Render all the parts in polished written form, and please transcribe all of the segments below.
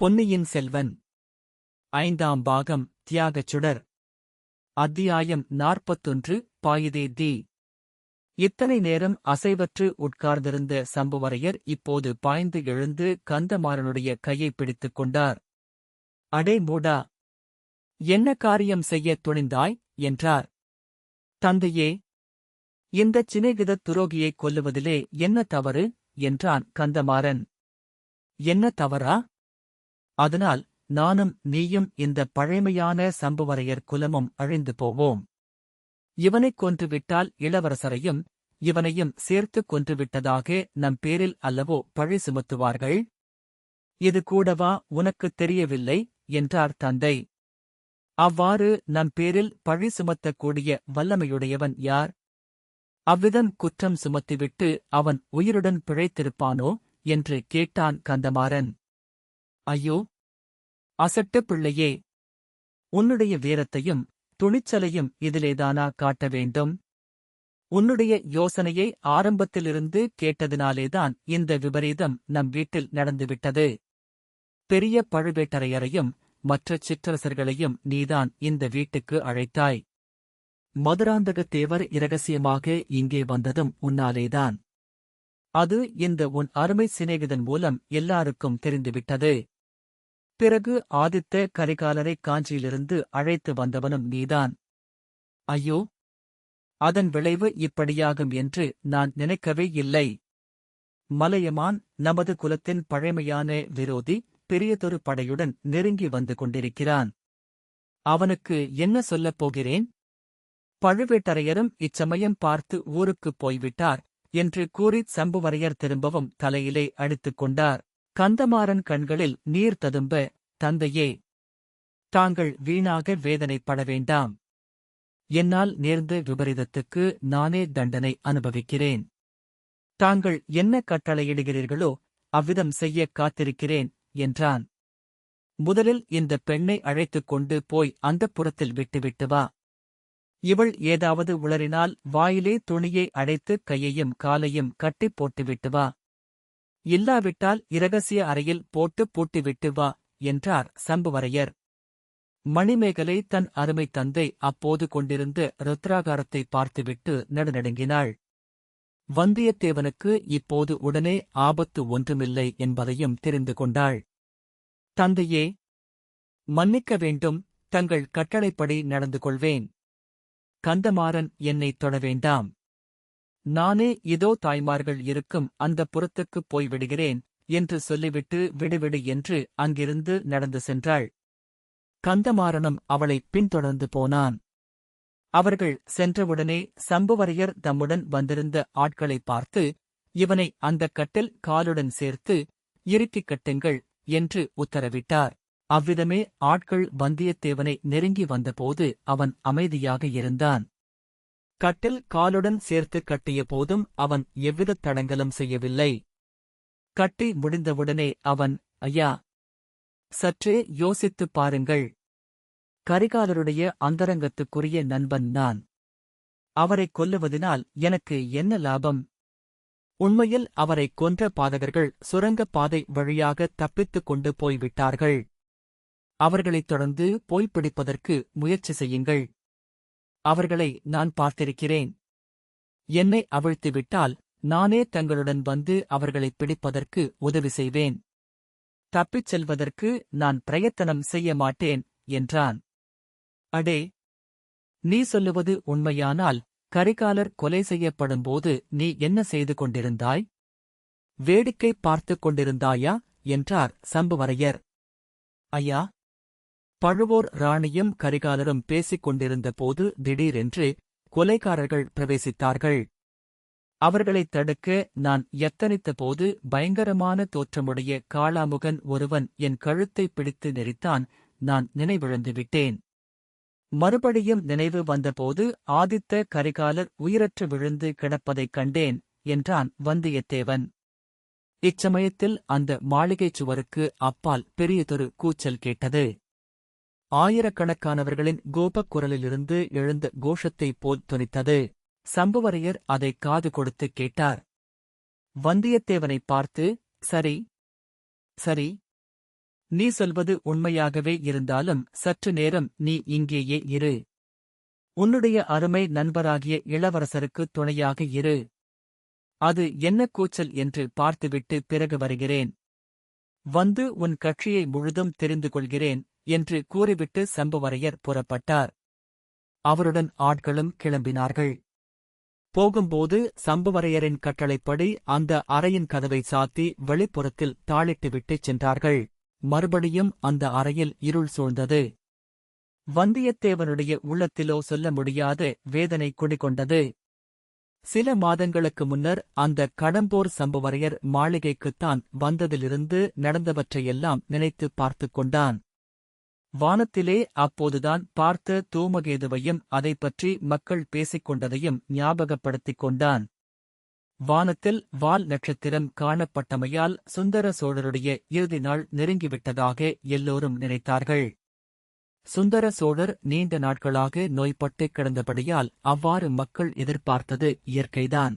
பொன்னியின் செல்வன் ஐந்தாம் பாகம் தியாகச் சுடர். அத்தியாயம் 41. பாயுதே தி. இத்தனை நேரம் அசைவற்று உட்கார்ந்திருந்த சம்புவரையர் இப்போது பாய்ந்து எழுந்து கந்தமாறனுடைய கையைப் பிடித்துக் கொண்டார். அடே மூடா! என்ன காரியம் செய்யத் துணிந்தாய்? என்றார். தந்தையே, இந்தச் சிநேகிதத் துரோகியைக் கொல்லுவதிலே என்ன தவறு? என்றான் கந்தமாறன். என்ன தவறா? அதனால் நானும் நீயும் இந்த பழைமையான சம்புவரையர் குலமும் அழிந்து போவோம். இவனைக் கொன்றுவிட்டால் இளவரசரையும் இவனையும் சேர்த்துக் கொன்றுவிட்டதாக நம் பேரில் அல்லவோ பழி சுமத்துவார்கள். இது கூடவா உனக்குத் தெரியவில்லை? என்றார் தந்தை. அவ்வாறு நம் பேரில் பழி சுமத்தக்கூடிய வல்லமையுடையவன் யார்? அவ்விதம் குற்றம் சுமத்திவிட்டு அவன் உயிருடன் பிழைத்திருப்பானோ? என்று கேட்டான் கந்தமாறன். ஐயோ! அசட்டு பிள்ளையே! உன்னுடைய வீரத்தையும் துணிச்சலையும் இதிலேதானா காட்ட வேண்டும்? உன்னுடைய யோசனையை ஆரம்பத்திலிருந்து கேட்டதினாலேதான் இந்த விபரீதம் நம் வீட்டில் நடந்துவிட்டது. பெரிய பழுவேட்டரையரையும் மற்ற சிற்றரசர்களையும் நீதான் இந்த வீட்டுக்கு அழைத்தாய். மதுராந்தகத்தேவர் இரகசியமாக இங்கே வந்ததும் உன்னாலேதான். அது இந்த உன் அருமை சிநேகிதன் மூலம் எல்லாருக்கும் தெரிந்துவிட்டது. பிறகு ஆதித்த கரிகாலரை காஞ்சியிலிருந்து அழைத்து வந்தவனும் நீதான். ஐயோ! அதன் விளைவு இப்படியாகும் என்று நான் நினைக்கவே இல்லை. மலையமான் நமது குலத்தின் பழைமையான விரோதி பெரியதொரு படையுடன் நெருங்கி வந்து கொண்டிருக்கிறான். அவனுக்கு என்ன சொல்லப் போகிறேன்? பழுவேட்டரையரும் இச்சமயம் பார்த்து ஊருக்குப் போய்விட்டார் என்று கூறிச் சம்புவரையர் திரும்பவும் தலையிலே அடித்துக் கொண்டார். கந்தமாறன் கண்களில் நீர் ததும்ப, தந்தையே, தாங்கள் வீணாக வேதனைப்பட வேண்டாம். என்னால் நேர்ந்த விபரீதத்துக்கு நானே தண்டனை அனுபவிக்கிறேன். தாங்கள் என்ன கட்டளையிடுகிறீர்களோ அவ்விதம் செய்யக் காத்திருக்கிறேன் என்றான். முதலில் இந்த பெண்ணை அழைத்துக் கொண்டு போய் அந்தப்புரத்தில் விட்டுவிட்டு வா. இவள் ஏதாவது உளறினால் வாயிலே துணியை அடைத்து கையையும் காலையும் கட்டிப் போட்டுவிட்டு வா. இல்லாவிட்டால் இரகசிய அறையில் போட்டு பூட்டிவிட்டு வா என்றார் சம்புவரையர். மணிமேகலை தன் அருமை தந்தை அப்போது கொண்டிருந்த ருத்ராகாரத்தை பார்த்துவிட்டு நடுநடுங்கினாள். வந்தியத்தேவனுக்கு இப்போது உடனே ஆபத்து ஒன்றுமில்லை என்பதையும் தெரிந்து கொண்டாள். தந்தையே, மன்னிக்க வேண்டும், தங்கள் கட்டளைப்படி நடந்து கொள்வேன். கந்தமாறன் என்னைத் தொட வேண்டாம். நானே இதோ தாய்மார்கள் இருக்கும் அந்தப் புறத்துக்குப் போய்விடுகிறேன் என்று சொல்லிவிட்டு விடுவிடு என்று அங்கிருந்து நடந்து சென்றாள். கந்தமாறனும் அவளைப் பின்தொடர்ந்து போனான். அவர்கள் சென்றவுடனே சம்புவரையர் தம்முடன் வந்திருந்த ஆட்களைப் பார்த்து, இவனை அந்தக் கட்டில் காலுடன் சேர்த்து இறுக்கிக் கட்டுங்கள் என்று உத்தரவிட்டார். அவ்விதமே ஆட்கள் வந்தியத்தேவனை நெருங்கி வந்தபோது அவன் அமைதியாக இருந்தான். கட்டில் காலுடன் சேர்த்து கட்டிய போதும் அவன் எவ்விதத் தடங்கலும் செய்யவில்லை. கட்டி முடிந்தவுடனே அவன், ஐயா, சற்றே யோசித்துப் பாருங்கள். கரிகாலருடைய அந்தரங்கத்துக்குரிய நண்பன் நான். அவரைக் கொல்லுவதினால் எனக்கு என்ன லாபம்? உண்மையில் அவரைக் கொன்ற பாதகர்கள் சுரங்கப் பாதை வழியாக தப்பித்துக் கொண்டு போய்விட்டார்கள். அவர்களைத் தொடர்ந்து போய்ப் பிடிப்பதற்கு முயற்சி செய்யுங்கள். அவர்களை நான் பார்த்திருக்கிறேன். என்னை அவிழ்த்துவிட்டால் நானே தங்களுடன் வந்து அவர்களைப் பிடிப்பதற்கு உதவி செய்வேன். தப்பிச் செல்வதற்கு நான் பிரயத்தனம் செய்ய மாட்டேன் என்றான். அடே, நீ சொல்லுவது உண்மையானால் கரிகாலர் கொலை செய்யப்படும்போது நீ என்ன செய்து கொண்டிருந்தாய்? வேடிக்கை பார்த்துக் கொண்டிருந்தாயா? என்றார் சம்புவரையர். ஐயா, பழுவூர் ராணியும் கரிகாலரும் பேசிக் கொண்டிருந்த போது திடீரென்று கொலைகாரர்கள் பிரவேசித்தார்கள். அவர்களைத் தடுக்க நான் யத்தனித்தபோது பயங்கரமான தோற்றமுடைய காளாமுகன் ஒருவன் என் கழுத்தை பிடித்து நெரித்தான். நான் நினைவிழந்துவிட்டேன். மறுபடியும் நினைவு வந்தபோது ஆதித்த கரிகாலர் உயிரற்று விழுந்து கிடப்பதைக் கண்டேன் என்றான் வந்தியத்தேவன். இச்சமயத்தில் அந்த மாளிகைச் சுவருக்கு அப்பால் பெரியதொரு கூச்சல் கேட்டது. ஆயிரக்கணக்கானவர்களின் கோபக் குரலிலிருந்து எழுந்த கோஷத்தைப் போல் தொனித்தது. சம்புவரையர் அதைக் காது கொடுத்துக் கேட்டார். வந்தியத்தேவனைப் பார்த்து, சரி, சரி, நீ சொல்வது உண்மையாகவே இருந்தாலும் சற்று நேரம் நீ இங்கேயே இரு. உன்னுடைய அருமை நண்பராகிய இளவரசருக்கு துணையாக இரு. அது என்ன கூச்சல் என்று பார்த்துவிட்டு பிறகு வருகிறேன். வந்து உன் கட்சியை முழுதும் தெரிந்து கொள்கிறேன் என்று கூறிவிட்டு சம்புவரையர் புறப்பட்டார். அவருடன் ஆட்களும் கிளம்பினார்கள். போகும்போது சம்புவரையரின் கட்டளைப்படி அந்த அறையின் கதவை சாத்தி வெளிப்புறத்தில் தாளிட்டுவிட்டுச் சென்றார்கள். மறுபடியும் அந்த அறையில் இருள் சூழ்ந்தது. வந்தியத்தேவனுடைய உள்ளத்திலோ சொல்ல முடியாத வேதனை குடிகொண்டது. சில மாதங்களுக்கு முன்னர் அந்த கடம்போர் சம்புவரையர் மாளிகைக்குத்தான் வந்ததிலிருந்து நடந்தவற்றையெல்லாம் நினைத்துப் பார்த்துக் கொண்டான். வானத்திலே அப்போதுதான் பார்த்த தூமகேதுவையும் அதைப்பற்றி மக்கள் பேசிக் கொண்டதையும் ஞாபகப்படுத்திக் கொண்டான். வானத்தில் வால் நட்சத்திரம் காணப்பட்டமையால் சுந்தர சோழருடைய இறுதி நாள் நெருங்கிவிட்டதாக எல்லோரும் நினைத்தார்கள். சுந்தர சோழர் நீண்ட நாட்களாக நோய்பட்டு கிடந்தபடியால் அவ்வாறு மக்கள் எதிர்பார்த்தது இயற்கைதான்.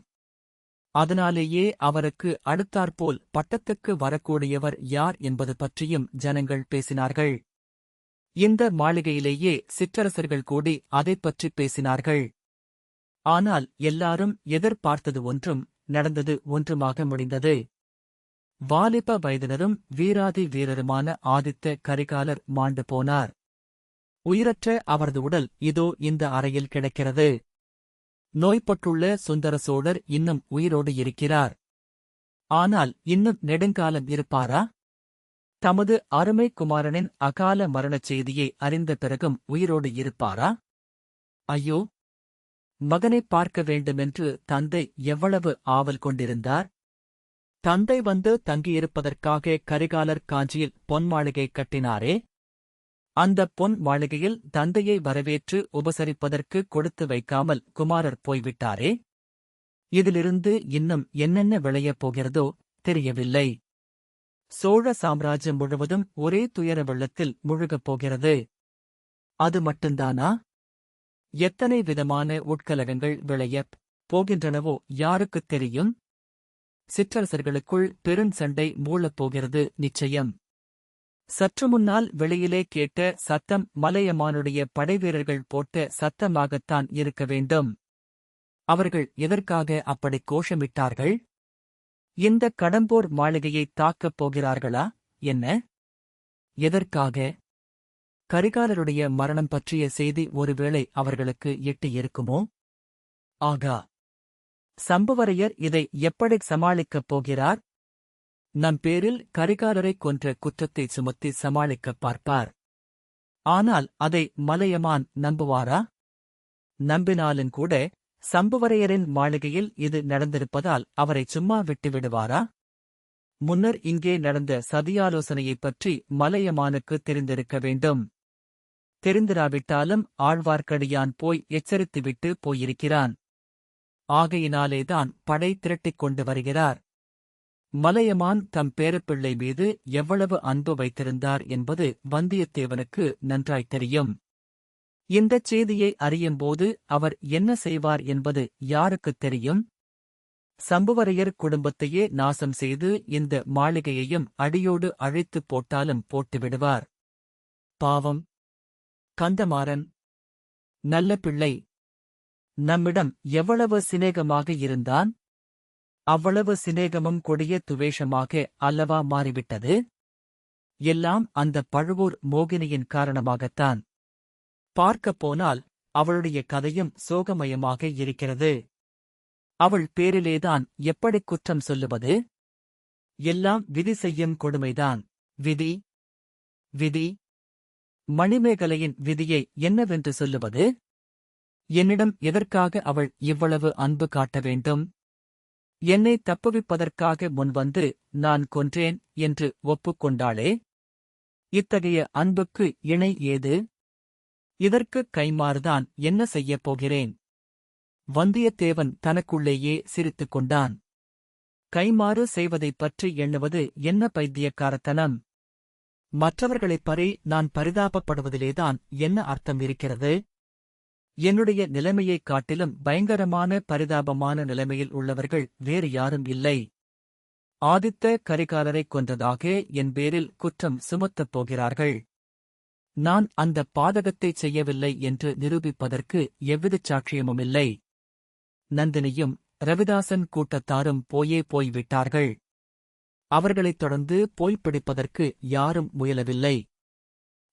அதனாலேயே அவருக்கு அடுத்தாற்போல் பட்டத்துக்கு வரக்கூடியவர் யார் என்பது பற்றியும் ஜனங்கள் பேசினார்கள். இந்த மாளிகையிலேயே சிற்றரசர்கள் கூடி அதைப்பற்றி பேசினார்கள். ஆனால் எல்லாரும் எதிர்பார்த்தது ஒன்றும் நடந்தது ஒன்றுமாக முடிந்தது. வாலிப வயதினரும் வீராதி வீரருமான ஆதித்த கரிகாலர் மாண்டு போனார். உயிரற்ற அவரது உடல் இதோ இந்த அறையில் கிடக்கிறது. நோய்பட்டுள்ள சுந்தர சோழர் இன்னும் உயிரோடு இருக்கிறார். ஆனால் இன்னும் நெடுங்காலம் இருப்பாரா? தமது அருமை குமாரனின் அகால மரணச் செய்தியை அறிந்த பிறகும் உயிரோடு இருப்பாரா? ஐயோ! மகனைப் பார்க்க வேண்டுமென்று தந்தை எவ்வளவு ஆவல் கொண்டிருந்தார். தந்தை வந்து தங்கியிருப்பதற்காக கரிகாலர் காஞ்சியில் பொன்மாளிகை கட்டினாரே, அந்தப் பொன் மாளிகையில் தந்தையை வரவேற்று உபசரிப்பதற்கு கொடுத்து வைக்காமல் குமாரர் போய்விட்டாரே. இதிலிருந்து இன்னும் என்னென்ன விளையப் போகிறதோ தெரியவில்லை. சோழ சாம்ராஜ்யம் முழுவதும் ஒரே துயர வெள்ளத்தில் முழுகப் போகிறது. அது மட்டுந்தானா? எத்தனை விதமான உட்கலகங்கள் விளையப் போகின்றனவோ யாருக்குத் தெரியும்? சிற்றரசர்களுக்குள் பெருஞ்சண்டை மூளப்போகிறது நிச்சயம். சற்று முன்னால் வெளியிலே கேட்ட சத்தம் மலையமானுடைய படைவீரர்கள் போட்ட சத்தமாகத்தான் இருக்க வேண்டும். அவர்கள் எதற்காக அப்படி கோஷமிட்டார்கள்? இந்த கடம்போர் மாளிகையைத் தாக்கப் போகிறார்களா என்ன? எதற்காக? கரிகாலருடைய மரணம் பற்றிய செய்தி ஒருவேளை அவர்களுக்கு எட்டி இருக்குமோ? ஆகா! சம்புவரையர் இதை எப்படி சமாளிக்கப் போகிறார்? நம் பேரில் கரிகாலரைக் கொன்ற குற்றத்தை சுமத்தி சமாளிக்கப் பார்ப்பார். ஆனால் அதை மலையமான் நம்புவாரா? நம்பினாலுங்கூட சம்புவரையரின் மாளிகையில் இது நடந்திருப்பதால் அவரை சும்மா விட்டுவிடுவாரா? முன்னர் இங்கே நடந்த சதியாலோசனையைப் பற்றி மலையமானுக்கு தெரிந்திருக்க வேண்டும். தெரிந்திராவிட்டாலும் ஆழ்வார்க்கடியான் போய் எச்சரித்துவிட்டு போயிருக்கிறான். ஆகையினாலேதான் படை திரட்டிக் கொண்டு வருகிறார். மலையமான் தம் பேரப்பிள்ளை மீது எவ்வளவு அன்பு வைத்திருந்தார் என்பது வந்தியத்தேவனுக்கு நன்றாய்த் தெரியும். இந்தச் செய்தியை அறியும்போது அவர் என்ன செய்வார் என்பது யாருக்குத் தெரியும்? சம்புவரையர் குடும்பத்தையே நாசம் செய்து இந்த மாளிகையையும் அடியோடு அழித்துப் போட்டாலும் போட்டுவிடுவார். பாவம்! கந்தமாறன் நல்ல பிள்ளை. நம்மிடம் எவ்வளவு சிநேகமாக இருந்தான்? அவ்வளவு சிநேகமும் கொடிய துவேஷமாக அல்லவா மாறிவிட்டது? எல்லாம் அந்த பழுவூர் மோகினியின் காரணமாகத்தான். பார்க்கப் போனால் அவளுடைய கதையும் சோகமயமாக இருக்கிறது. அவள் பேரிலேதான் எப்படி குற்றம் சொல்லுவது? எல்லாம் விதி செய்யும் கொடுமைதான். விதி விதி மணிமேகலையின் விதியை என்னவென்று சொல்லுவது? என்னிடம் எதற்காக அவள் இவ்வளவு அன்பு காட்ட வேண்டும்? என்னை தப்புவிப்பதற்காக முன்வந்து நான் கொன்றேன் என்று ஒப்புக்கொண்டாளே. இத்தகைய அன்புக்கு இணை ஏது? இதற்குக் கைமாறுதான் என்ன செய்யப் போகிறேன்? வந்தியத்தேவன் தனக்குள்ளேயே சிரித்துக் கொண்டான். கைமாறு செய்வதைப் பற்றி எண்ணுவது என்ன பைத்தியக்காரத்தனம்? மற்றவர்களைப் பற்றி நான் பரிதாபப்படுவதிலேதான் என்ன அர்த்தம் இருக்கிறது? என்னுடைய நிலைமையைக் காட்டிலும் பயங்கரமான பரிதாபமான நிலைமையில் உள்ளவர்கள் வேறு யாரும் இல்லை. ஆதித்த கரிகாலரைக் கொன்றதாக என் பேரில் குற்றம் சுமத்தப் போகிறார்கள். நான் அந்த பாதகத்தைச் செய்யவில்லை என்று நிரூபிப்பதற்கு எவ்விதச் சாட்சியமுமில்லை. நந்தினியும் ரவிதாசன் கூட்டத்தாரும் போய்விட்டார்கள். அவர்களைத் தொடர்ந்து போய்ப் பிடிப்பதற்கு யாரும் முயலவில்லை.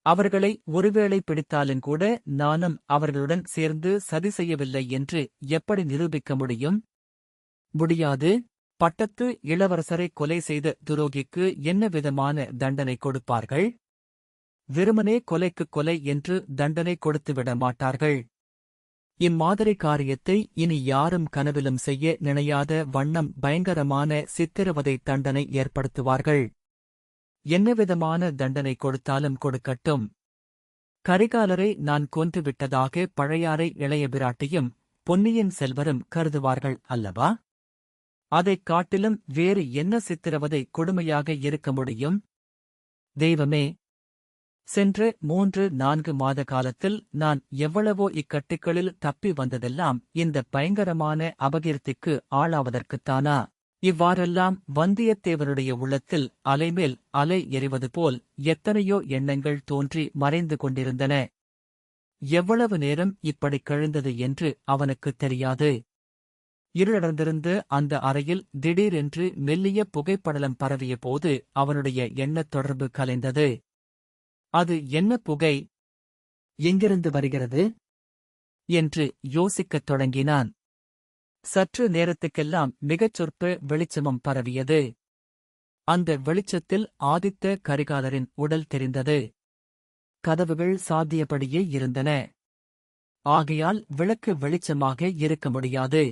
அவர்களை ஒருவேளை பிடித்தாலுங்கூட நானும் அவர்களுடன் சேர்ந்து சதி செய்யவில்லை என்று எப்படி நிரூபிக்க முடியும்? முடியாது. பட்டத்து இளவரசரை கொலை செய்த துரோகிக்கு என்ன விதமான தண்டனை கொடுப்பார்கள்? வெறுமனே கொலைக்குக் கொலை என்று தண்டனை கொடுத்துவிட மாட்டார்கள். இம்மாதிரி காரியத்தை இனி யாரும் கனவிலும் செய்ய நினையாத வண்ணம் பயங்கரமான சித்திரவதை தண்டனை ஏற்படுத்துவார்கள். என்னவிதமான தண்டனை கொடுத்தாலும் கொடுக்கட்டும். கரிகாலரை நான் கொன்றுவிட்டதாக பழையாறை இளைய பிராட்டியும் பொன்னியின் செல்வரும் கருதுவார்கள் அல்லவா? அதைக் காட்டிலும் வேறு என்ன சித்திரவதை கொடுமையாக இருக்க முடியும்? தெய்வமே! சென்ற 3-4 மாத காலத்தில் நான் எவ்வளவோ இக்கட்டுகளில் தப்பி வந்ததெல்லாம் இந்த பயங்கரமான அபகீர்த்திக்கு ஆளாவதற்குத்தானா? இவ்வாறெல்லாம் வந்தியத்தேவனுடைய உள்ளத்தில் அலைமேல் அலை எறிவது போல் எத்தனையோ எண்ணங்கள் தோன்றி மறைந்து கொண்டிருந்தன. எவ்வளவு நேரம் இப்படிக் கழிந்தது என்று அவனுக்குத் தெரியாது. இருளடர்ந்திருந்த அந்த அறையில் திடீரென்று மெல்லிய புகைப்படலம் பரவிய போது அவனுடைய எண்ணத் தொடர்பு கலைந்தது. அது என்ன புகை? எங்கிருந்து வருகிறது என்று யோசிக்கத் தொடங்கினான். சற்று நேரத்துக்கெல்லாம் மிகச் சொற்ப வெளிச்சமும் பரவியது. அந்த வெளிச்சத்தில் ஆதித்த கரிகாலரின் உடல் தெரிந்தது. கதவுகள் சாத்தியபடியே இருந்தன. ஆகையால் விளக்கு வெளிச்சமாக இருக்க முடியாது.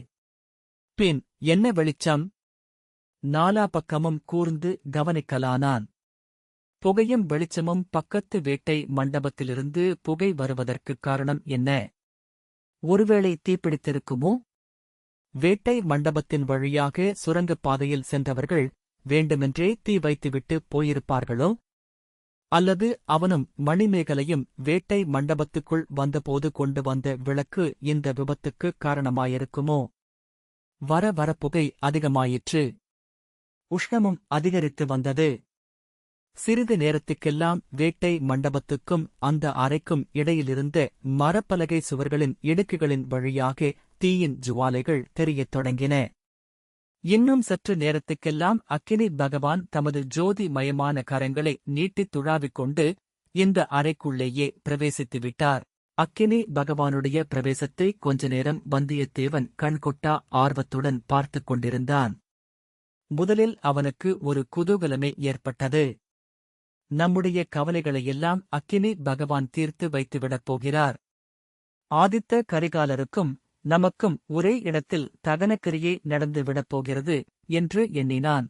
பின் என்ன வெளிச்சம்? நாலா பக்கமும் கூர்ந்து கவனிக்கலானான். புகையும் வெளிச்சமும் பக்கத்து வேட்டை மண்டபத்திலிருந்து புகை வருவதற்குக் காரணம் என்ன? ஒருவேளை தீப்பிடித்திருக்குமோ? வேட்டை மண்டபத்தின் வழியாக சுரங்கப் பாதையில் சென்றவர்கள் வேண்டுமென்றே தீ வைத்துவிட்டு போயிருப்பார்களோ? அல்லது அவனும் மணிமேகலையும் வேட்டை மண்டபத்துக்குள் வந்தபோது கொண்டு வந்த விளக்கு இந்த விபத்துக்குக் காரணமாயிருக்குமோ? வர வர புகை அதிகமாயிற்று. உஷ்ணமும் அதிகரித்து வந்தது. சிறிது நேரத்துக்கெல்லாம் வேட்டை மண்டபத்துக்கும் அந்த அறைக்கும் இடையிலிருந்த மரப்பலகை சுவர்களின் இடுக்குகளின் வழியாக தீயின் ஜுவாலைகள் தெரியத் தொடங்கின. இன்னும் சற்று நேரத்துக்கெல்லாம் அக்கினி பகவான் தமது ஜோதி மயமான கரங்களை நீட்டித் துழாவிக் கொண்டு இந்த அறைக்குள்ளேயே பிரவேசித்துவிட்டார். அக்கினி பகவானுடைய பிரவேசத்தை கொஞ்ச நேரம் வந்தியத்தேவன் கண்கொட்டா ஆர்வத்துடன் பார்த்துக் கொண்டிருந்தான். முதலில் அவனுக்கு ஒரு குதூகலமே ஏற்பட்டது. நம்முடைய கவலைகளையெல்லாம் அக்கினி பகவான் தீர்த்து வைத்துவிடப் போகிறார். ஆதித்த கரிகாலருக்கும் நமக்கும் ஒரே இடத்தில் தகனக்கிரியை நடந்துவிடப் போகிறது என்று எண்ணினான்.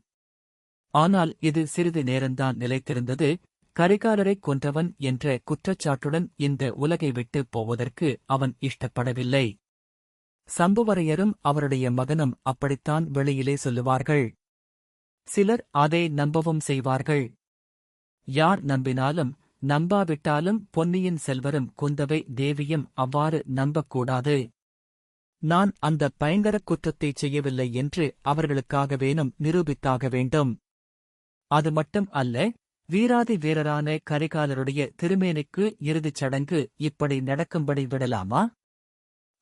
ஆனால் இது சிறிது நேரம்தான் நிலைத்திருந்தது. கரிகாலரைக் கொன்றவன் என்ற குற்றச்சாட்டுடன் இந்த உலகை விட்டுப் போவதற்கு அவன் இஷ்டப்படவில்லை. சம்புவரையரும் அவருடைய மகனும் அப்படித்தான் வெளியிலே சொல்லுவார்கள். சிலர் அதை நம்பவும் செய்வார்கள். யார் நம்பினாலும் நம்பாவிட்டாலும் பொன்னியின் செல்வரும் குந்தவை தேவியும் அவ்வாறு நம்பக்கூடாது. நான் அந்த பயங்கரக் குற்றத்தைச் செய்யவில்லை என்று அவர்களுக்காகவேனும் நிரூபித்தாக வேண்டும். அது மட்டும் அல்ல, வீராதி வீரரான கரிகாலருடைய திருமேனிக்கு இறுதிச் சடங்கு இப்படி நடக்கும்படி விடலாமா?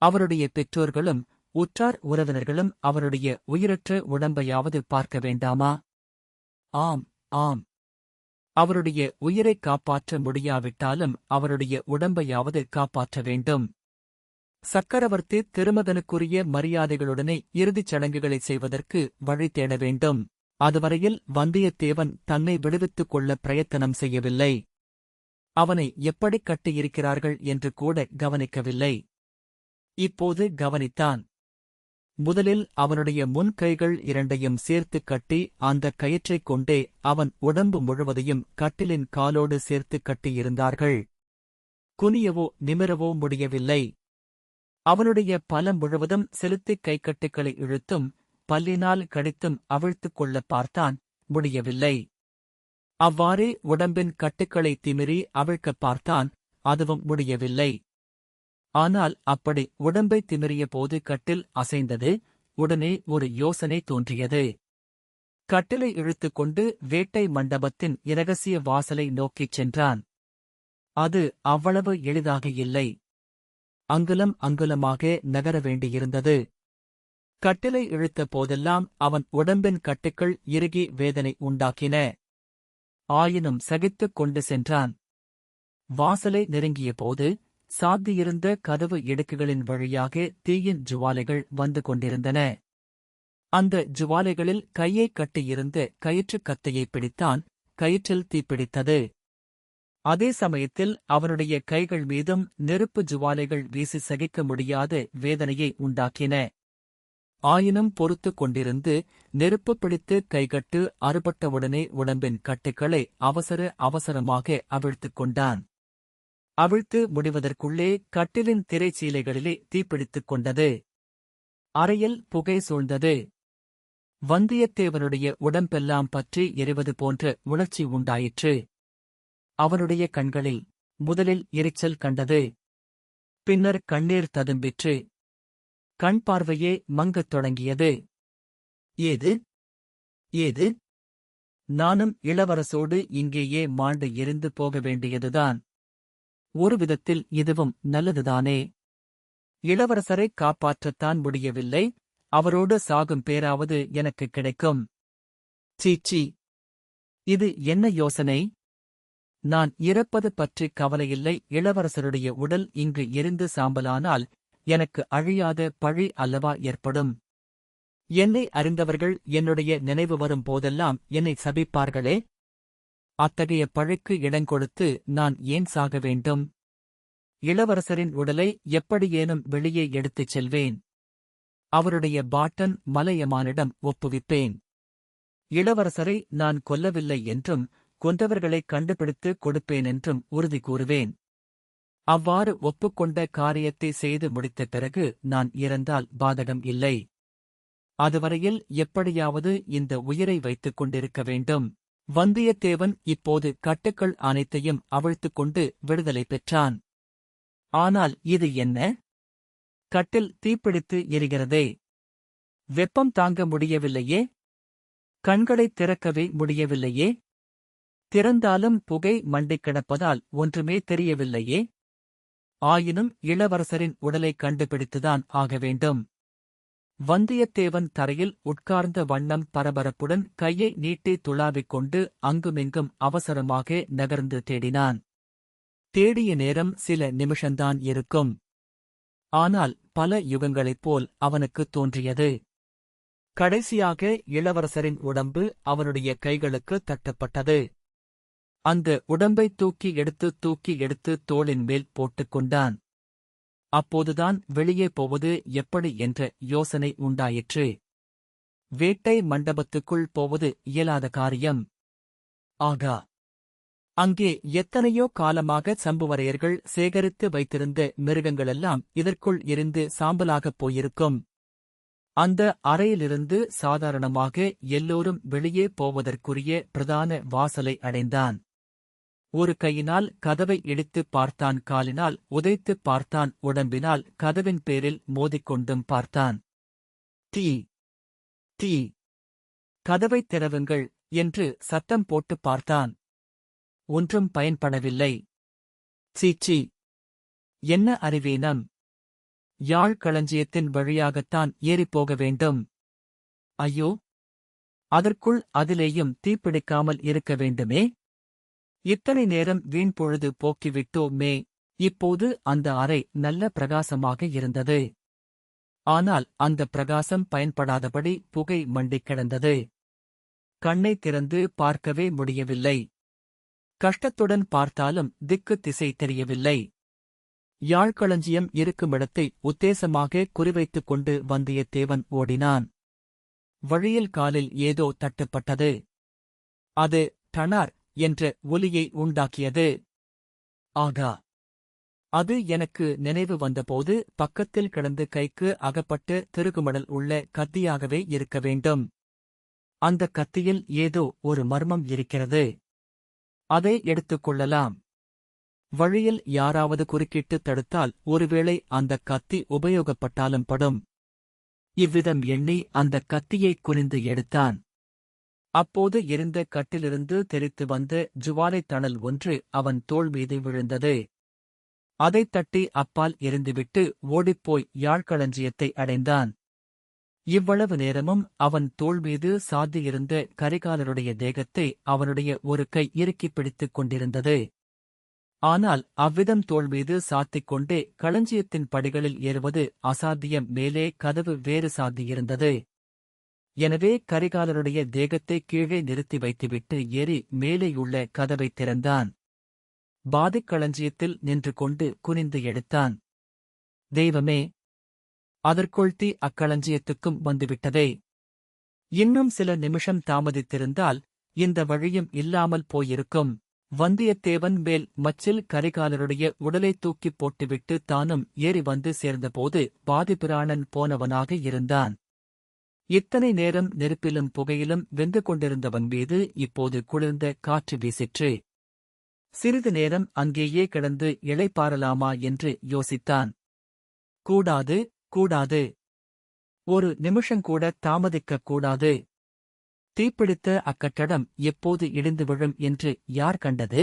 அவருடைய பெற்றோர்களும் உற்றார் உறவினர்களும் அவருடைய உயிரற்ற உடம்பையாவது பார்க்க வேண்டாமா? ஆம், ஆம். அவருடைய உயிரைக் காப்பாற்ற முடியாவிட்டாலும் அவருடைய உடம்பையாவது காப்பாற்ற வேண்டும். சக்கரவர்த்தி திருமகனுக்குரிய மரியாதைகளுடனே இறுதிச் சடங்குகளைச் செய்வதற்கு வழி தேட வேண்டும். அதுவரையில் வந்தியத்தேவன் தன்னை விடுவித்துக் கொள்ள பிரயத்தனம் செய்யவில்லை. அவனை எப்படிக் கட்டியிருக்கிறார்கள் என்று கூட கவனிக்கவில்லை. இப்போது கவனித்தான். முதலில் அவனுடைய முன்கைகள் இரண்டையும் சேர்த்துக் கட்டி அந்தக் கயிற்றைக் கொண்டே அவன் உடம்பு முழுவதையும் கட்டிலின் காலோடு சேர்த்துக் கட்டியிருந்தார்கள். குனியவோ நிமிரவோ முடியவில்லை. அவனுடைய பலம் முழுவதும் செலுத்திக் கைக்கட்டுக்களை இழுத்தும் பல்லினால் கடித்தும் அவிழ்த்துக் கொள்ளப் பார்த்தான், முடியவில்லை. அவ்வாறே உடம்பின் கட்டுக்களை திமிரி அவிழ்க்கப் பார்த்தான், அதுவும் முடியவில்லை. ஆனால் அப்படி உடம்பை திமிரிய போது கட்டில் அசைந்தது. உடனே ஒரு யோசனை தோன்றியது. கட்டிலை இழுத்துக் கொண்டு வேட்டை மண்டபத்தின் இரகசிய வாசலை நோக்கிச் சென்றான். அது அவ்வளவு எளிதாக இல்லை. அங்குலம் அங்குலமாக நகர வேண்டியிருந்தது. கட்டிலை இழுத்த போதெல்லாம் அவன் உடம்பின் கட்டுக்கள் இறுகி வேதனை உண்டாக்கின. ஆயினும் சகித்துக் கொண்டு சென்றான். வாசலை நெருங்கிய போது சாத்தியிருந்த கதவு இடுக்குகளின் வழியாக தீயின் ஜுவாலைகள் வந்து கொண்டிருந்தன. அந்த ஜுவாலைகளில் கையைக் கட்டியிருந்த கயிற்றுக் கத்தையை பிடித்தான். கயிற்றில் தீப்பிடித்தது. அதே சமயத்தில் அவனுடைய கைகள் மீதும் நெருப்பு ஜுவாலைகள் வீசி சகிக்க முடியாத வேதனையை உண்டாக்கின. ஆயினும் பொறுத்துக் கொண்டிருந்து நெருப்பு பிடித்து கைகட்டு அறுபட்டவுடனே உடம்பின் கட்டுக்களை அவசரமாக அவிழ்த்துக் கொண்டான். அவிழ்த்து முடிவதற்குள்ளே கட்டிலின் திரைச்சீலைகளிலே தீப்பிடித்துக் கொண்டது. அறையில் புகை சூழ்ந்தது. வந்தியத்தேவனுடைய உடம்பெல்லாம் பற்றி எரிவது போன்ற உணர்ச்சி உண்டாயிற்று. அவனுடைய கண்களில் முதலில் எரிச்சல் கண்டது. பின்னர் கண்ணீர் ததும்பிற்று. கண் பார்வையே மங்கத் தொடங்கியது. ஏது ஏது நானும் இளவரசோடு இங்கேயே மாண்டு எரிந்து போக வேண்டியதுதான். ஒரு விதத்தில் இதுவும் நல்லதுதானே. இளவரசரைக் காப்பாற்றத்தான் முடியவில்லை. அவரோடு சாகும் பேராவது எனக்கு கிடைக்கும். சீச்சி, இது என்ன யோசனை? நான் இறப்பது பற்றி கவலையில்லை. இளவரசருடைய உடல் இங்கு எரிந்து சாம்பலானால் எனக்கு அழியாத பழி அல்லவா ஏற்படும். என்னை அறிந்தவர்கள் என்னுடைய நினைவு வரும் போதெல்லாம் என்னை சபிப்பார்களே. அத்தகைய பழிக்கு இடங்கொடுத்து நான் ஏன் சாக வேண்டும்? இளவரசரின் உடலை எப்படியேனும் வெளியே எடுத்துச் செல்வேன். அவருடைய பாட்டன் மலையமானிடம் ஒப்புவிப்பேன். இளவரசரை நான் கொல்லவில்லை என்றும் கொன்றவர்களை கண்டுபிடித்து கொடுப்பேனென்றும் உறுதி கூறுவேன். அவ்வாறு ஒப்புக்கொண்ட காரியத்தை செய்து முடித்த பிறகு நான் இறந்தால் பாதகம் இல்லை. அதுவரையில் எப்படியாவது இந்த உயிரை வைத்துக் கொண்டிருக்க வேண்டும். வந்தியத்தேவன் இப்போது கட்டுக்கள் அனைத்தையும் அவிழ்த்துக் கொண்டு விடுதலை பெற்றான். ஆனால் இது என்ன? கட்டில் தீப்பிடித்து எரிகிறதே. வெப்பம் தாங்க முடியவில்லையே. கண்களைத் திறக்கவே முடியவில்லையே. திறந்தாலும் புகை மண்டிக் கிடப்பதால் ஒன்றுமே தெரியவில்லையே. ஆயினும் இளவரசரின் உடலை கண்டுபிடித்துதான் ஆக வேண்டும். வந்தியத்தேவன் தரையில் உட்கார்ந்த வண்ணம் பரபரப்புடன் கையை நீட்டி துளாவிக் கொண்டு அங்குமிங்கும் அவசரமாக நகர்ந்து தேடினான். தேடிய நேரம் சில நிமிஷந்தான் இருக்கும். ஆனால் பல யுகங்களைப் போல் அவனுக்குத் தோன்றியது. கடைசியாக இளவரசரின் உடம்பு அவனுடைய கைகளுக்கு தட்டப்பட்டது. அந்த உடம்பை தூக்கி எடுத்து தோளின் மேல் போட்டுக் கொண்டான். அப்போதுதான் வெளியே போவது எப்படி என்ற யோசனை உண்டாயிற்று. வேட்டை மண்டபத்துக்குள் போவது இயலாத காரியம். ஆகா, அங்கே எத்தனையோ காலமாக சம்புவரையர்கள் சேகரித்து வைத்திருந்த மிருகங்களெல்லாம் இதற்குள் எரிந்து சாம்பலாகப் போயிருக்கும். அந்த அறையிலிருந்து சாதாரணமாக எல்லோரும் வெளியே போவதற்குரிய பிரதான வாசலை அடைந்தான். ஒரு கையினால் கதவை இடித்துப் பார்த்தான், காலினால் உதைத்துப் பார்த்தான், உடம்பினால் கதவின் பேரில் மோதிக்கொண்டும் பார்த்தான். தீ தீ கதவைத் திறவுங்கள் என்று சத்தம் போட்டுப் பார்த்தான். ஒன்றும் பயன்படவில்லை. சீச்சி, என்ன அறிவீனம்? யாழ் களஞ்சியத்தின் வழியாகத்தான் ஏறிப்போக வேண்டும். ஐயோ, அதற்குள் அதிலேயும் தீப்பிடிக்காமல் இருக்க வேண்டுமே. இத்தனை நேரம் வீண் பொழுது போக்கிவிட்டோமே. இப்போது அந்த அறை நல்ல பிரகாசமாக இருந்தது. ஆனால் அந்த பிரகாசம் பயன்படாதபடி புகை மண்டிக் கிடந்தது. கண்ணை திறந்து பார்க்கவே முடியவில்லை. கஷ்டத்துடன் பார்த்தாலும் திக்கு திசை தெரியவில்லை. யாழ்களஞ்சியம் இருக்குமிடத்தை உத்தேசமாக குறிவைத்துக் கொண்டு வந்தியத்தேவன் ஓடினான். வழியில் காலில் ஏதோ தட்டுப்பட்டது. அது டனார் என்ற ஒலியை உண்டாக்கியது. ஆகா, அது எனக்கு நினைவு வந்தபோது பக்கத்தில் கிடந்து கைக்கு அகப்பட்டு திருகுமடல் உள்ள கத்தியாகவே இருக்க வேண்டும். அந்த கத்தியில் ஏதோ ஒரு மர்மம் இருக்கிறது. அதை எடுத்துக் கொள்ளலாம். வழியில் யாராவது குறுக்கிட்டு தடுத்தால் ஒருவேளை அந்தக் கத்தி உபயோகப்பட்டாலும் படும். இவ்விதம் எண்ணி அந்தக் கத்தியை குனிந்து எடுத்தான். அப்போது எரிந்த கட்டிலிருந்து தெறித்து வந்த ஜுவாலைத் தணல் ஒன்று அவன் தோள் மீது விழுந்தது. அதைத் தட்டி அப்பால் எறிந்துவிட்டு ஓடிப்போய் யாழ்களஞ்சியத்தை அடைந்தான். இவ்வளவு நேரமும் அவன் தோள் மீது சாத்தியிருந்த கரிகாலருடைய தேகத்தை அவனுடைய ஒரு கை இறுக்கிப் பிடித்துக் கொண்டிருந்தது. ஆனால் அவ்விதம் தோள் மீது சாத்திக் கொண்டே களஞ்சியத்தின் படிகளில் ஏறுவது அசாத்தியம். மேலே கதவு வேறு சாத்தியிருந்தது. எனவே கரிகாலருடைய தேகத்தை கீழே நிறுத்தி வைத்துவிட்டு ஏறி மேலேயுள்ள கதவைத் திறந்தான். பாதிக் களஞ்சியத்தில் நின்று கொண்டு குனிந்து எடுத்தான். தெய்வமே! அதற்குள் தீ அக்களஞ்சியத்துக்கும் வந்துவிட்டதே! இன்னும் சில நிமிஷம் தாமதித்திருந்தால் இந்த வழியும் இல்லாமல் போயிருக்கும். வந்தியத்தேவன் மேல் மச்சில் கரிகாலருடைய உடலை தூக்கிப் போட்டுவிட்டு தானும் ஏறி வந்து சேர்ந்தபோது பாதிபிராணன் போனவனாக இருந்தான். இத்தனை நேரம் நெருப்பிலும் புகையிலும் வெந்து கொண்டிருந்தவன் மீது இப்போது குளிர்ந்த காற்று வீசிற்று. சிறிது நேரம் அங்கேயே கிடந்து இளைப்பாறலாமா என்று யோசித்தான். கூடாது, கூடாது. ஒரு நிமிஷங்கூட தாமதிக்கக் கூடாது. தீப்பிடித்த அக்கட்டடம் எப்போது இடிந்து விழும் என்று யார் கண்டது?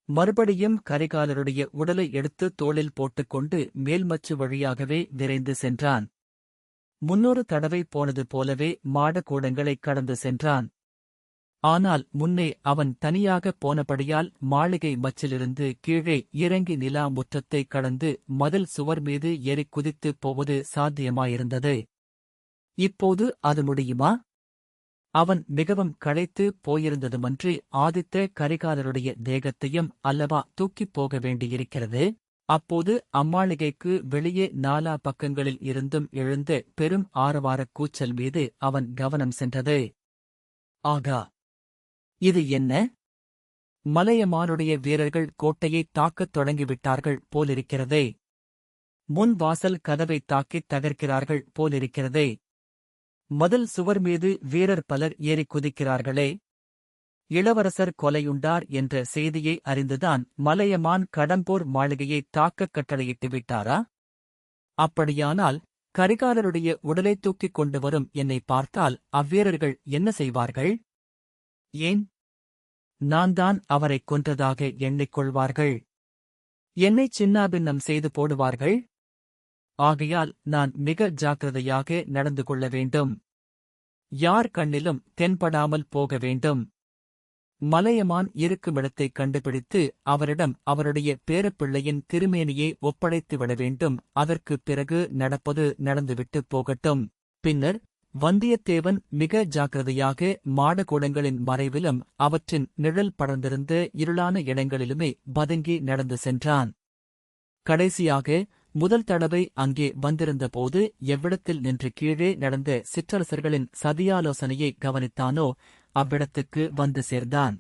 மறுபடியும் கரிகாலருடைய உடலை எடுத்து தோளில் போட்டுக்கொண்டு மேல்மச்சு வழியாகவே விரைந்து சென்றான். முன்னொரு தடவை போனது போலவே மாடக்கூடங்களைக் கடந்து சென்றான். ஆனால் முன்னே அவன் தனியாகப் போனபடியால் மாளிகை மச்சிலிருந்து கீழே இறங்கி நிலா முற்றத்தைக் கடந்து மதில் சுவர் மீது ஏறிக் குதித்துப் போவது சாத்தியமாயிருந்தது. இப்போது அது முடியுமா? அவன் மிகவும் களைத்து போயிருந்ததுமன்றி ஆதித்த கரிகாலருடைய தேகத்தையும் அல்லவா தூக்கிப் போக வேண்டியிருக்கிறது. அப்போது அம்மாளிகைக்கு வெளியே நாலா பக்கங்களில் இருந்தும் எழுந்த பெரும் ஆரவாரக் கூச்சல் மீது அவன் கவனம் சென்றது. ஆகா! இது என்ன? மலையமானுடைய வீரர்கள் கோட்டையைத் தாக்கத் தொடங்கிவிட்டார்கள் போலிருக்கிறதே. முன் வாசல் கதவைத் தாக்கித் தகர்க்கிறார்கள் போலிருக்கிறதே. மதில் சுவர் மீது வீரர் பலர் ஏறிக் குதிக்கிறார்களே. இளவரசர் கொலையுண்டார் என்ற செய்தியை அறிந்துதான் மலையமான் கடம்பூர் மாளிகையைத் தாக்கக் கட்டளையிட்டு விட்டாரா? அப்படியானால் கரிகாலருடைய உடலை தூக்கிக் கொண்டு வரும் என்னை பார்த்தால் அவ்வீரர்கள் என்ன செய்வார்கள்? ஏன், நான் தான் அவரைக் கொன்றதாக எண்ணிக்கொள்வார்கள். என்னைச் சின்னாபின்னம் செய்து போடுவார்கள். ஆகையால் நான் மிக ஜாக்கிரதையாக நடந்து கொள்ள வேண்டும். யார் கண்ணிலும் தென்படாமல் போக வேண்டும். மலையமான் இருக்குமிடத்தைக் கண்டுபிடித்து அவரிடம் அவருடைய பேரப்பிள்ளையின் திருமேனியை ஒப்படைத்துவிட வேண்டும். அதற்குப் பிறகு நடப்பது நடந்துவிட்டுப் போகட்டும். பின்னர் வந்தியத்தேவன் மிக ஜாக்கிரதையாக மாடக்கூடங்களின் மறைவிலும் அவற்றின் நிழல் படர்ந்திருந்த இருளான இடங்களிலுமே பதுங்கி நடந்து சென்றான். கடைசியாக முதல் தடவை அங்கே வந்திருந்தபோது எவ்விடத்தில் நின்று கீழே நடந்த சிற்றரசர்களின் சதியாலோசனையை கவனித்தானோ அவ்விடத்துக்கு வந்து சேர்ந்தான்.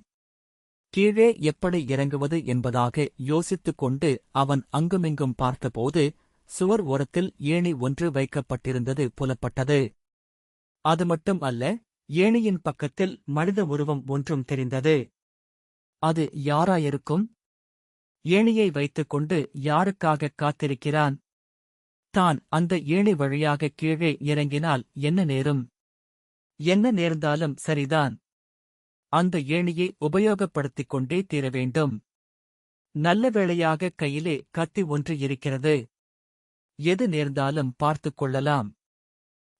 கீழே எப்படி இறங்குவது என்பதாக யோசித்துக் கொண்டு அவன் அங்குமிங்கும் பார்த்தபோது சுவர் ஓரத்தில் ஏணி ஒன்று வைக்கப்பட்டிருந்தது புலப்பட்டது. அது மட்டும் அல்ல, ஏணியின் பக்கத்தில் மனித உருவம் ஒன்றும் தெரிந்தது. அது யாராயிருக்கும்? ஏணியை வைத்துக்கொண்டு யாருக்காகக் காத்திருக்கிறான்? தான் அந்த ஏணி வழியாக கீழே இறங்கினால் என்ன நேரும்? என்ன நேர்ந்தாலும் சரிதான். அந்த ஏணியை உபயோகப்படுத்திக் கொண்டே தீர வேண்டும். நல்ல வேளையாக கையிலே கத்தி ஒன்று இருக்கிறது. எது நேர்ந்தாலும் பார்த்துக் கொள்ளலாம்.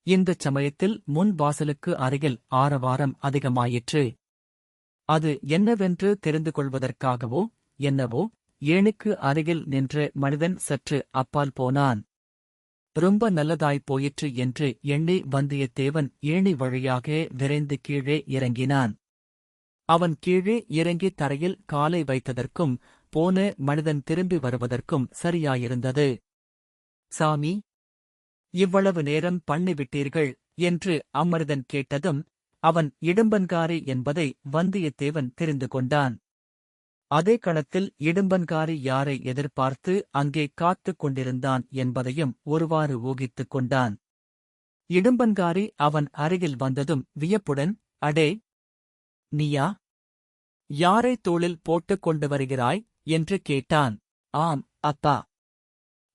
இந்தச் சமயத்தில் முன் வாசலுக்கு அருகில் ஆரவாரம் அதிகமாயிற்று. அது என்னவென்று தெரிந்து கொள்வதற்காகவோ என்னவோ ஏணிக்கு அருகில் நின்ற மனிதன் சற்று அப்பால் போனான். ரொம்ப நல்லதாய்ப் போயிற்று என்று எண்ணி வந்தியத்தேவன் ஏணி வழியாக விரைந்து கீழே இறங்கினான். அவன் கீழே இறங்கி தரையில் காலை வைத்ததற்கும் போன மனிதன் திரும்பி வருவதற்கும் சரியாயிருந்தது. சாமி, இவ்வளவு நேரம் பண்ணிவிட்டீர்கள் என்று அம்மனிதன் கேட்டதும் அவன் இடும்பன்காரி என்பதை வந்தியத்தேவன் தெரிந்து கொண்டான். அதே கணத்தில் இடும்பன்காரி யாரை எதிர்பார்த்து அங்கே காத்துக் கொண்டிருந்தான் என்பதையும் ஒருவாறு ஊகித்துக் கொண்டான். இடும்பன்காரி அவன் அருகில் வந்ததும் வியப்புடன், அடே, நீயா? யாரை தோளில் போட்டுக் கொண்டு வருகிறாய் என்று கேட்டான். ஆம் அப்பா,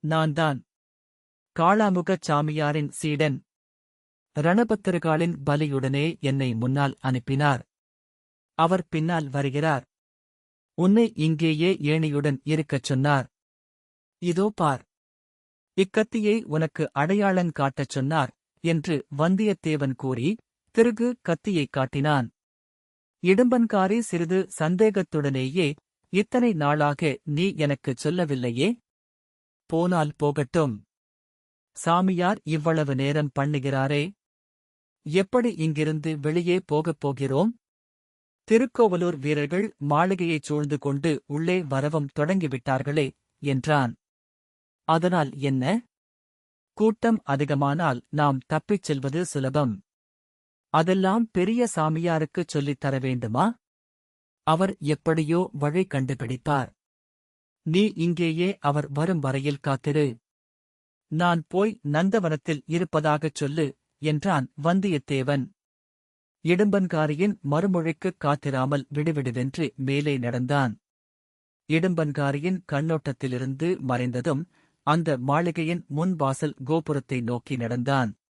நான்தான். காளாமுகச் சாமியாரின் சீடன். ரணபத்திரகாளின் பலியுடனே என்னை முன்னால் அனுப்பினார். அவர் பின்னால் வருகிறார். உன்னை இங்கேயே ஏணியுடன் இருக்கச் சொன்னார். இதோ பார். இக்கத்தியை உனக்கு அடையாளங் காட்டச் சொன்னார் என்று வந்தியத்தேவன் கூறி திருகு கத்தியைக் காட்டினான். இடும்பன்காரி சிறிது சந்தேகத்துடனேயே, இத்தனை நாளாக நீ எனக்குச் சொல்லவில்லையே? போனால் போகட்டும். சாமியார் இவ்வளவு நேரம் பண்ணுகிறாரே, எப்படி இங்கிருந்து வெளியே போகப் போகிறோம்? திருக்கோவலூர் வீரர்கள் மாளிகையைச் சூழ்ந்து கொண்டு உள்ளே வரவும் தொடங்கிவிட்டார்களே என்றான். அதனால் என்ன? கூட்டம் அதிகமானால் நாம் தப்பிச் செல்வது சுலபம். அதெல்லாம் பெரிய சாமியாருக்குச் சொல்லித் தர வேண்டுமா? அவர் எப்படியோ வழி கண்டுபிடிப்பார். நீ இங்கேயே அவர் வரும் வரையில் காத்திரு. நான் போய் நந்தவனத்தில் இருப்பதாகச் சொல்லு என்றான் வந்தியத்தேவன். இடும்பன்காரியின் மறுமொழிக்குக் காத்திராமல் விடுவிடுவென்று மேலே நடந்தான். இடும்பன்காரியின் கண்ணோட்டத்திலிருந்து மறைந்ததும் அந்த மாளிகையின் முன்வாசல் கோபுரத்தை நோக்கி நடந்தான்.